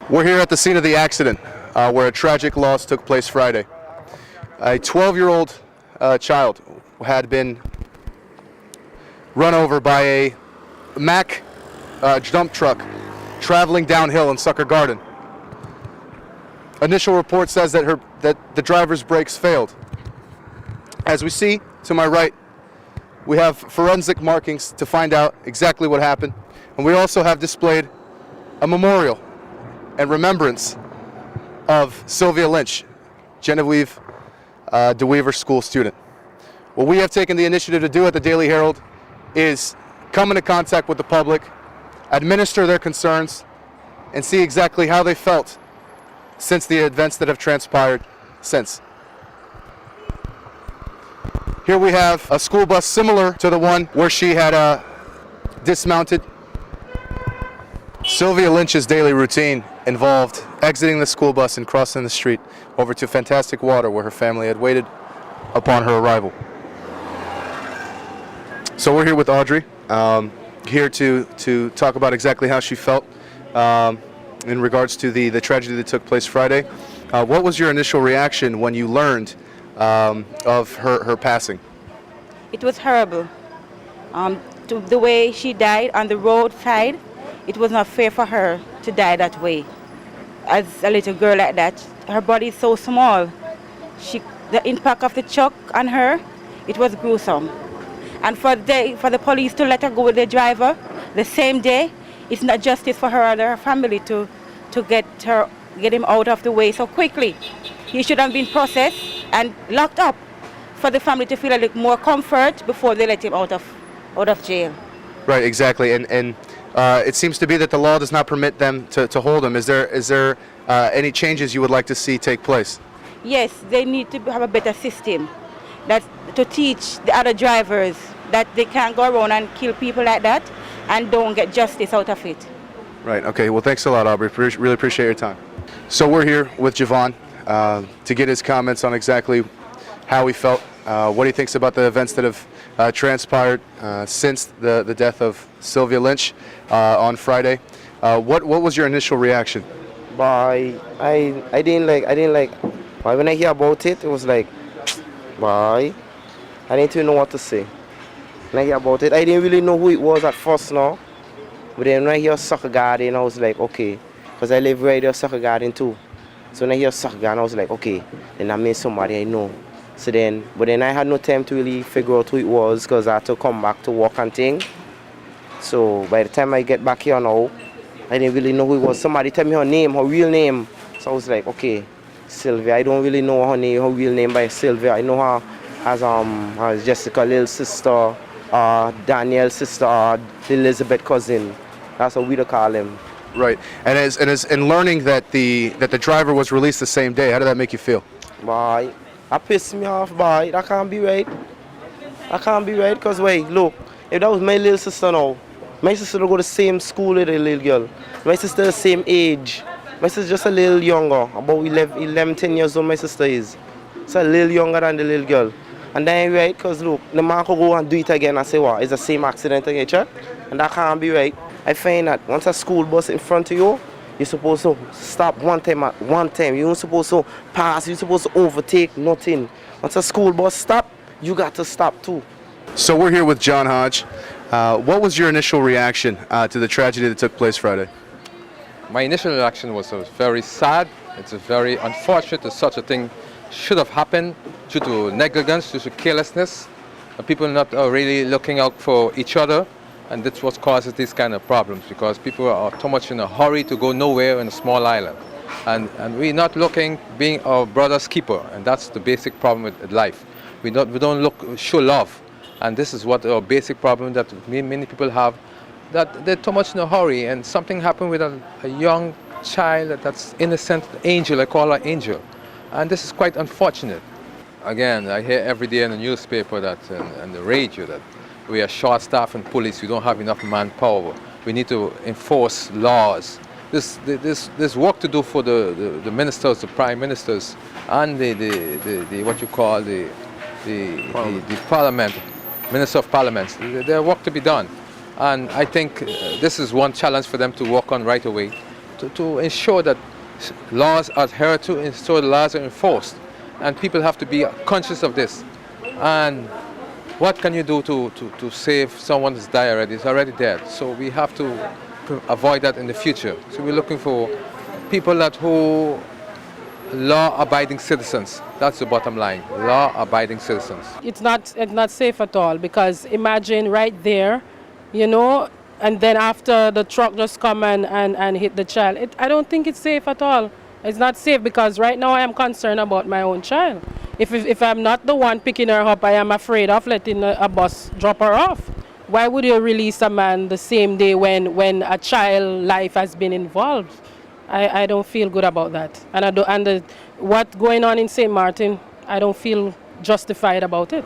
We're here at the scene of the accident where a tragic loss took place Friday. A 12-year-old child had been run over by a Mack dump truck traveling downhill in Sucker Garden. Initial report says that the driver's brakes failed. As we see to my right, we have forensic markings to find out exactly what happened, and we also have displayed a memorial and remembrance of Silvia Lynch, Genevieve DeWeaver School student. What we have taken the initiative to do at the Daily Herald is come into contact with the public, administer their concerns, and see exactly how they felt since the events that have transpired since. Here we have a school bus similar to the one where she had dismounted. Silvia Lynch's daily routine involved exiting the school bus and crossing the street over to Fantastic Water where her family had waited upon her arrival. So we're here with Audrey, here to talk about exactly how she felt in regards to the tragedy that took place Friday. What was your initial reaction when you learned of her passing? It was horrible. To the way she died on the roadside, it was not fair for her to die that way. As a little girl like that, her body is so small. The impact of the truck on her, it was gruesome. And for the police to let her go with the driver the same day, it's not justice for her or her family to get him out of the way so quickly. He should have been processed and locked up for the family to feel a little more comfort before they let him out of jail. Right, exactly, and it seems to be that the law does not permit them to hold him. Is there any changes you would like to see take place? Yes, they need to have a better system to teach the other drivers that they can't go around and kill people like that and don't get justice out of it. Right, okay, well thanks a lot, Aubrey. Really appreciate your time. So we're here with Javon to get his comments on exactly how he felt, what he thinks about the events that have transpired since the death of Silvia Lynch on Friday. What was your initial reaction? Boy, I didn't like. Boy, when I hear about it, it was like, boy, I didn't even know what to say. When I hear about it, I didn't really know who it was at first now. But then when I hear Sucker Garden, I was like, okay, because I live right there, Sucker Garden too. So when I hear Sucker Garden, I was like, okay, then I mean somebody I know. So then, but then I had no time to really figure out who it was because I had to come back to work and thing. So by the time I get back here now, I didn't really know who it was. Somebody tell me her name, her real name. So I was like, okay, Sylvia. I don't really know her name, her real name by Sylvia. I know her as Jessica little sister, Daniel's sister, Elizabeth cousin. That's what we call him. Right, and learning that the driver was released the same day, how did that make you feel? Boy, that pissed me off, boy. That can't be right. That can't be right, because wait, look, if that was my little sister now, my sister don't go to the same school with the little girl. My sister the same age. My sister's just a little younger, about 11, 10 years old my sister is. So a little younger than the little girl. And then right, because look, the man could go and do it again and say, what, it's the same accident again, check? And that can't be right. I find that once a school bus in front of you, you're supposed to stop one time at one time. You're not supposed to pass, you're supposed to overtake, nothing. Once a school bus stop, you got to stop too. So we're here with John Hodge. What was your initial reaction to the tragedy that took place Friday? My initial reaction was very sad. It's very unfortunate that such a thing should have happened due to negligence, due to carelessness. People not really looking out for each other. And that's what causes these kind of problems, because people are too much in a hurry to go nowhere in a small island. And we're not looking, being our brother's keeper, and that's the basic problem with life. We don't show love. And this is what our basic problem that many people have, that they're too much in a hurry, and something happened with a young child that's innocent, angel, I call her angel. And this is quite unfortunate. Again, I hear every day in the newspaper that, and the radio that we are short-staffed in police, we don't have enough manpower. We need to enforce laws. There's work to do for the ministers, the prime ministers, and the what you call the parliament, minister of parliaments. There's work to be done. And I think this is one challenge for them to work on right away, to ensure that laws are adhered to, and so the laws are enforced. And people have to be conscious of this. And what can you do to save someone who's died already? It's already dead. So we have to avoid that in the future. So we're looking for people who law-abiding citizens. That's the bottom line. Law-abiding citizens. It's not safe at all, because imagine right there, you know, and then after the truck just come and hit the child. I don't think it's safe at all. It's not safe, because right now I am concerned about my own child. If I'm not the one picking her up, I am afraid of letting a bus drop her off. Why would you release a man the same day when a child life has been involved? I don't feel good about that. And what's going on in St. Martin, I don't feel justified about it.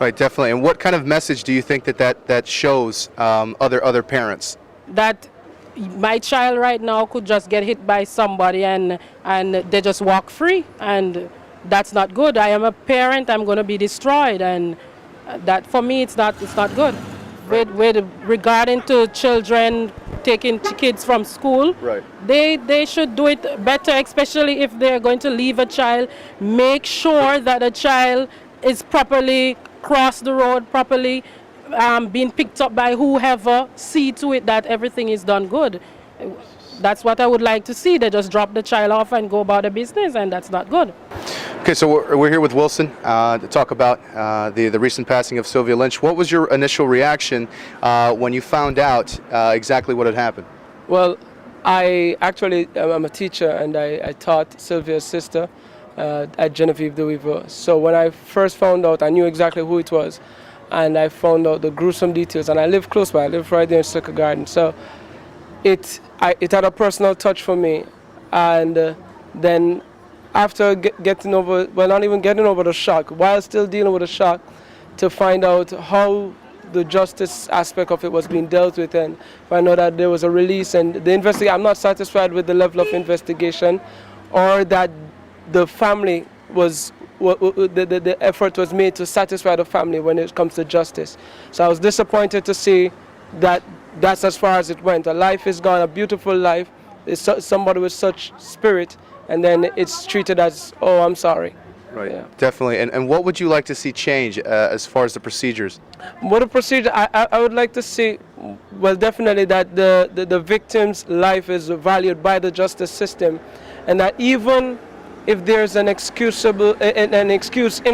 Right, definitely. And what kind of message do you think that shows other parents? That my child right now could just get hit by somebody and they just walk free, and that's not good. I am a parent, I'm going to be destroyed, and that for me it's not good. With regarding to children taking kids from school, right, they should do it better, especially if they're going to leave a child. Make sure that a child is properly crossed the road properly, being picked up by whoever, see to it that everything is done good. That's what I would like to see. They just drop the child off and go about their business, and that's not good. Okay, so we're here with Wilson to talk about the recent passing of Silvia Lynch. What was your initial reaction when you found out exactly what had happened? Well, I'm a teacher, and I taught Sylvia's sister at Genevieve de Weaver. So when I first found out, I knew exactly who it was, and I found out the gruesome details. And I live close by. I live right there in Slicker Garden. So it had a personal touch for me. And then after getting over, well, not even getting over the shock, while still dealing with the shock, to find out how the justice aspect of it was being dealt with, and find out that there was a release and the investigation. I'm not satisfied with the level of investigation, or that the family was, the effort was made to satisfy the family when it comes to justice. So I was disappointed to see that that's as far as it went. A life is gone, a beautiful life. It's somebody with such spirit, and then it's treated as, oh, I'm sorry. Right, yeah. Definitely. And what would you like to see change as far as the procedures? What a procedure, I would like to see, well, definitely that the victim's life is valued by the justice system, and that even if there's an excuse in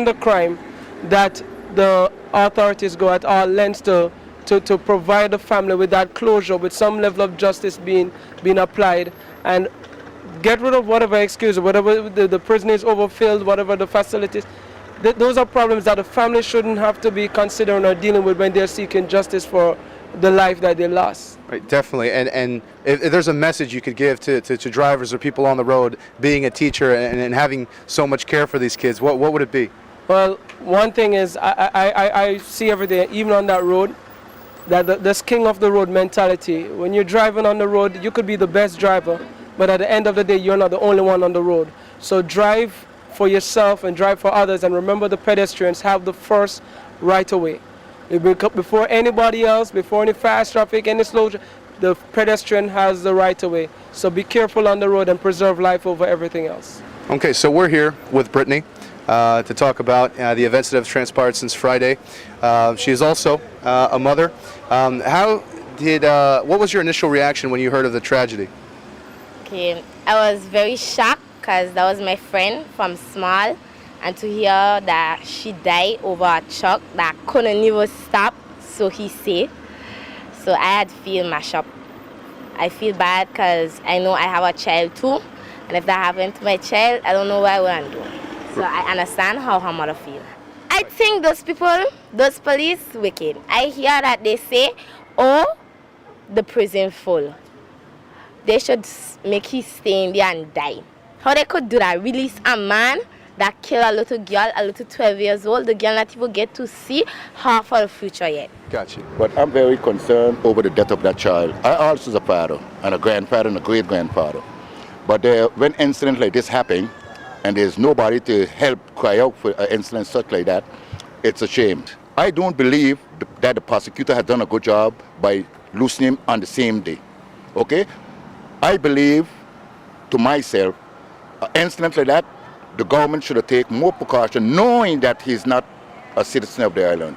the crime, that the authorities go at all lengths to provide the family with that closure, with some level of justice being applied, and get rid of whatever excuse, whatever the prison is overfilled, whatever the facilities. Those are problems that the family shouldn't have to be considering or dealing with when they're seeking justice for the life that they lost. Right, definitely. And if there's a message you could give to drivers or people on the road, being a teacher and having so much care for these kids, what would it be? Well, one thing is I see every day, even on that road, that this king of the road mentality. When you're driving on the road, you could be the best driver, but at the end of the day, you're not the only one on the road. So drive for yourself and drive for others, and remember the pedestrians have the first right of way. Before anybody else, before any fast traffic, any slow, the pedestrian has the right of way. So be careful on the road and preserve life over everything else. Okay, so we're here with Brittany to talk about the events that have transpired since Friday. She is also a mother. What was your initial reaction when you heard of the tragedy? Okay, I was very shocked because that was my friend from small, and to hear that she died over a truck that couldn't even stop, so he said. So I had to feel mashed up. I feel bad because I know I have a child too, and if that happened to my child, I don't know what I would do. So I understand how her mother feels. I think those people, those police, wicked. I hear that they say, oh, the prison full. They should make him stay in there and die. How they could do that? Release a man that killed a little girl, a little 12 years old. The girl not even get to see half of the future yet. Gotcha. But I'm very concerned over the death of that child. I also was a father and a grandfather and a great-grandfather. But when incidents like this happen, and there's nobody to help cry out for an incident such like that, it's a shame. I don't believe that the prosecutor has done a good job by loosening him on the same day. Okay? I believe to myself, an incident like that, the government should have taken more precaution, knowing that he's not a citizen of the island.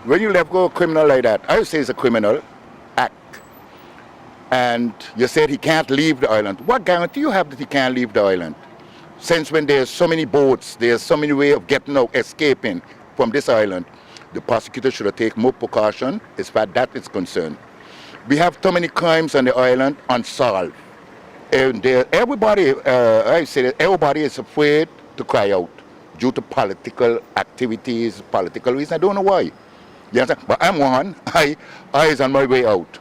When you let go a criminal like that, I would say it's a criminal act. And you said he can't leave the island. What guarantee you have that he can't leave the island? Since when there's so many boats, there's so many ways of getting out, escaping from this island, the prosecutor should have taken more precaution as far as that is concerned. We have too many crimes on the island unsolved. And everybody, I say that everybody is afraid to cry out due to political activities, political reasons. I don't know why. You understand? But I'm one. I is on my way out.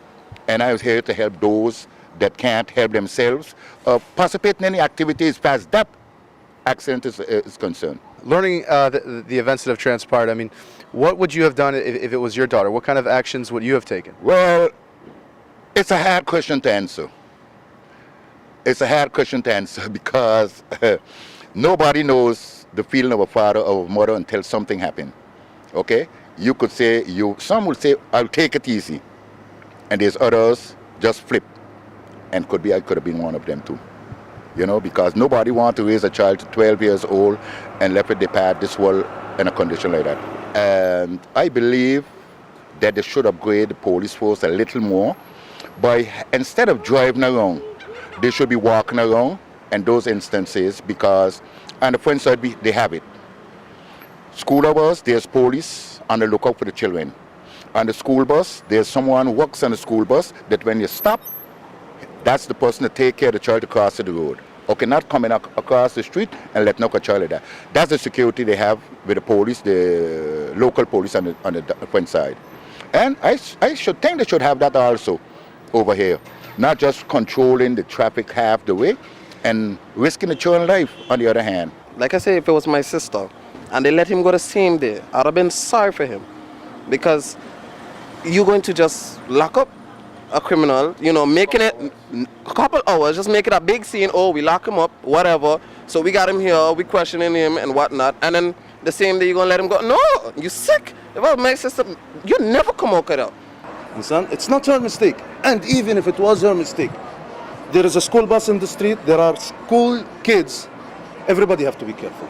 And I was here to help those that can't help themselves participate in any activities as far as that accident is concerned. Learning the events that have transpired, I mean, what would you have done if it was your daughter? What kind of actions would you have taken? Well, it's a hard question to answer. It's a hard question to answer because nobody knows the feeling of a father or a mother until something happened. Okay? You could say, some would say, I'll take it easy. And there's others just flip. And I could have been one of them too. You know, because nobody wants to raise a child to 12 years old and let it depart this world in a condition like that. And I believe that they should upgrade the police force a little more by, instead of driving around, they should be walking around in those instances because on the front side, they have it. School hours, there's police on the lookout for the children. On the school bus, there's someone who works on the school bus that when you stop, that's the person to take care of the child across the road. Okay, not coming across the street and letting out a child like that. That's the security they have with the police, the local police on the front side. And I should think they should have that also over here. Not just controlling the traffic half the way and risking the children's life on the other hand. Like I say, if it was my sister and they let him go the same day, I'd have been sorry for him. Because you're going to just lock up a criminal, you know, making it a couple hours, just make it a big scene. Oh, we lock him up, whatever. So we got him here, we questioning him and whatnot. And then the same day you're gonna let him go. No, you sick. If I was my sister, you never come out of that. Understand? It's not her mistake. And even if it was her mistake, there is a school bus in the street, there are school kids. Everybody have to be careful.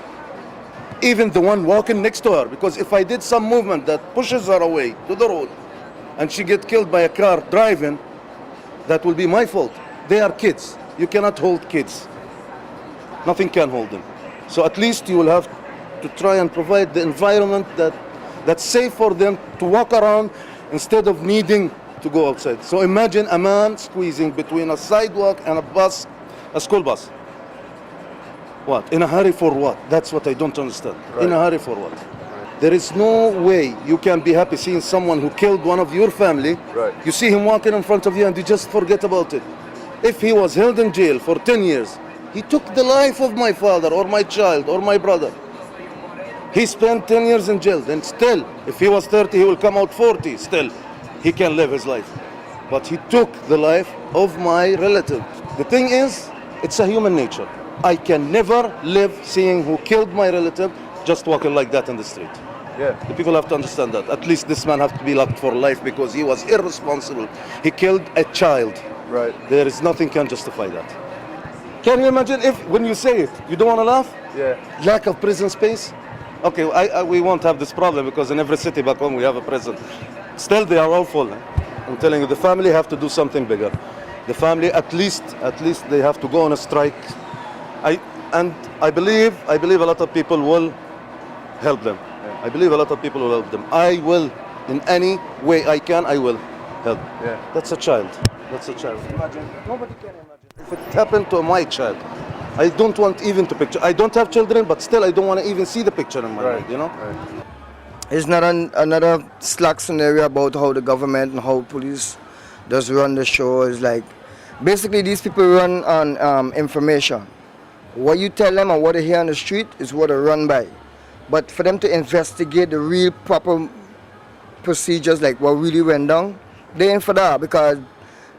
Even the one walking next to her, because if I did some movement that pushes her away to the road and she get killed by a car driving, that will be my fault. They are kids. You cannot hold kids. Nothing can hold them. So at least you will have to try and provide the environment that's safe for them to walk around instead of needing to go outside. So imagine a man squeezing between a sidewalk and a bus, a school bus. What? In a hurry for what? That's what I don't understand. Right. In a hurry for what? Right. There is no way you can be happy seeing someone who killed one of your family. Right. You see him walking in front of you and you just forget about it. If he was held in jail for 10 years, he took the life of my father or my child or my brother. He spent 10 years in jail, and still, if he was 30, he will come out 40, still, he can live his life. But he took the life of my relative. The thing is, it's a human nature. I can never live seeing who killed my relative just walking like that in the street. Yeah. The people have to understand that. At least this man has to be locked for life because he was irresponsible. He killed a child. Right. There is nothing can justify that. Can you imagine if, when you say it, you don't want to laugh? Yeah. Lack of prison space? Okay, we won't have this problem because in every city back home we have a prison. Still, they are all full. I'm telling you, the family have to do something bigger. The family, at least they have to go on a strike. I believe a lot of people will help them. Yeah. I believe a lot of people will help them. I will, in any way I can, I will help. Yeah. That's a child. That's a child. Imagine, nobody can imagine. If it happened to my child, I don't want even to picture. I don't have children, but still I don't want to even see the picture in my mind, you know? Right. It's not another slack scenario about how the government and how police does run the show. It's like, basically these people run on information. What you tell them and what they hear on the street is what they run by. But for them to investigate the real proper procedures, like what really went down, they ain't for that because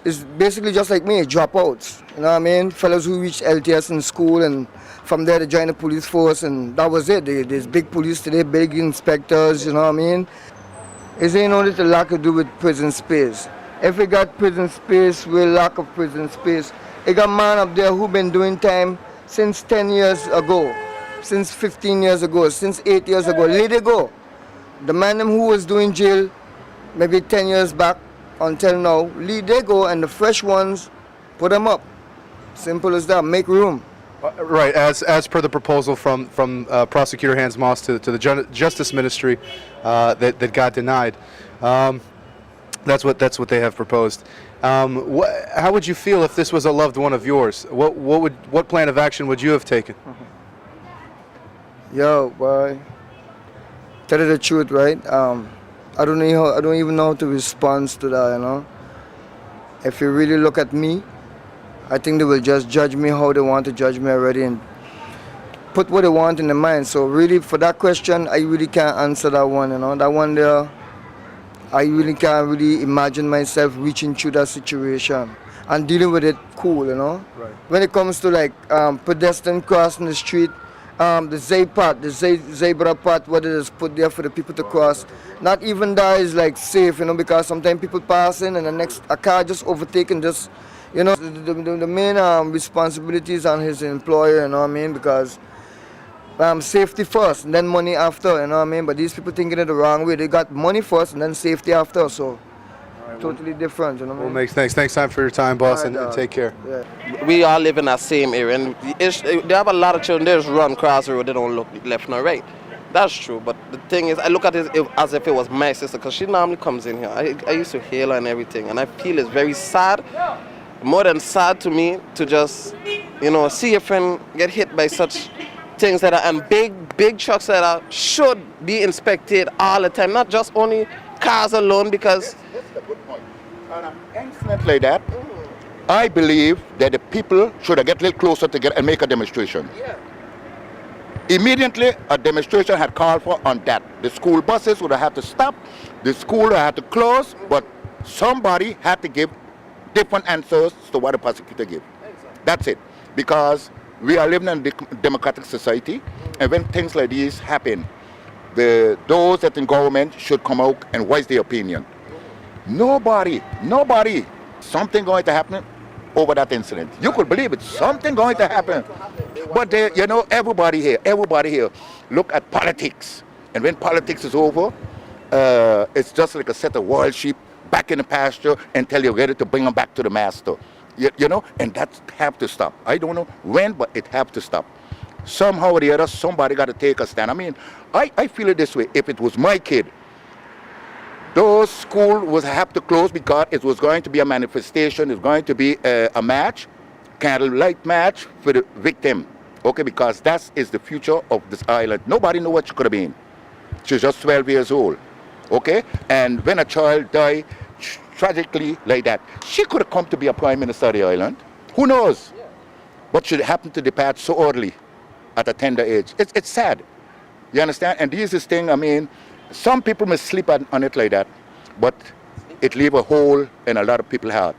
it's basically just like me, dropouts. You know what I mean? Fellows who reached LTS in school and from there they joined the police force and that was it. There's big police today, big inspectors, you know what I mean? It ain't only the lack to do with prison space. If we got prison space, we'll lack of prison space. I got man up there who been doing time since 10 years ago, since 15 years ago, since 8 years ago. Let it go. The man them who was doing jail maybe 10 years back until now, leave they go, and the fresh ones, put them up. Simple as that. Make room. Right, as per the proposal from Prosecutor Hans Moss to the Justice Ministry that got denied. That's what they have proposed. How would you feel if this was a loved one of yours? What plan of action would you have taken? Yo, boy. Tell you the truth, right? I don't even know how to respond to that, you know. If you really look at me, I think they will just judge me how they want to judge me already and put what they want in their mind. So really, for that question, I really can't answer that one, you know. That one there, I really can't really imagine myself reaching through that situation and dealing with it cool, you know. Right. When it comes to like pedestrian crossing the street, the zebra part, what it is put there for the people to cross, not even that is like safe, you know, because sometimes people pass in and a car just overtake and just, you know, the main responsibility is on his employer, you know what I mean, because safety first and then money after, you know what I mean, but these people thinking it the wrong way. They got money first and then safety after, so totally different, you know what I mean. Thanks time for your time, boss, All right, and take care. Yeah. We all live in that same area, and they have a lot of children. They just run across the road. They don't look left nor right. That's true, but the thing is, I look at it as if it was my sister, because she normally comes in here. I used to hail her and everything, and I feel it's very sad, more than sad to me, to just, you know, see your friend get hit by such things that are, and big trucks that are, should be inspected all the time, not just only cars alone, because... That's a good point. On an incident like that, I believe that the people should get a little closer together and make a demonstration. Yeah. Immediately, a demonstration had called for on that. The school buses would have had to stop, the school would have had to close, but somebody had to give different answers to what the prosecutor gave. Exactly. That's it. Because we are living in a democratic society, and when things like these happen, those that in government should come out and voice their opinion. Nobody, something going to happen over that incident. You could believe it, something going to happen. But you know, everybody here look at politics. And when politics is over, it's just like a set of wild sheep back in the pasture until you're ready to bring them back to the master. You know, and that have to stop. I don't know when, but it have to stop. Somehow or the other, somebody got to take a stand. I mean, I feel it this way. If it was my kid, those schools would have to close because it was going to be a manifestation. It's going to be a match, candlelight match for the victim. Okay, because that is the future of this island. Nobody knew what she could have been. She's just 12 years old. Okay, and when a child died tragically like that, she could have come to be a prime minister of the island. Who knows? But she happened to depart so early at a tender age. It's sad. You understand? And this is thing, I mean, some people may sleep on it like that, but it leave a hole in a lot of people's heart.